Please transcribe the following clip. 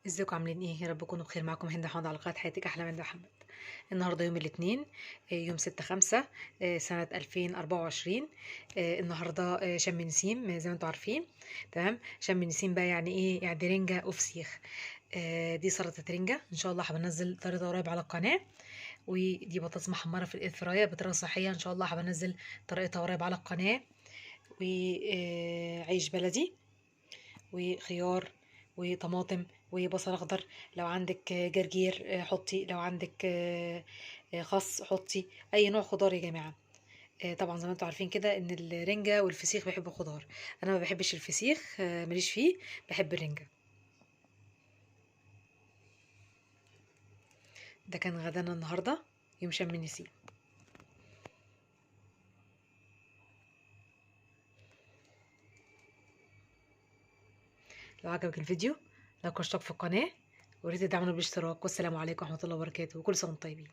ازيكم عاملين ايه؟ يا رب تكونوا بخير. معاكم هند حمد على قناه حياتك احلى من محمد. النهارده يوم الاثنين، يوم 6/5 سنه 2024. النهارده شم نسيم، زي ما انتم عارفين. تمام. شم نسيم بقى يعني ايه؟ يعني رنجه وفسيخ. دي سلطه رنجه ان شاء الله هبنزل طريقه قريب على القناه. ودي بطاطس محمره في الاير فراير بطريقه صحيه ان شاء الله هبنزل طريقتها قريب على القناه. وعيش بلدي وخيار وطماطم وبصل اخضر. لو عندك جرجير حطي، لو عندك خس حطي، اي نوع خضار يا جماعه. طبعا زي ما انتم عارفين كده ان الرنجه والفسيخ بيحبوا الخضار. انا ما بحبش الفسيخ، ماليش فيه. بحب الرنجه. ده كان غدانا النهارده، يوم شم النسيم. لو عجبك الفيديو لايك واشتراك في القناه، وريت تدعمنا بالاشتراك. والسلام عليكم ورحمه الله وبركاته، وكل سنه وانتم طيبين.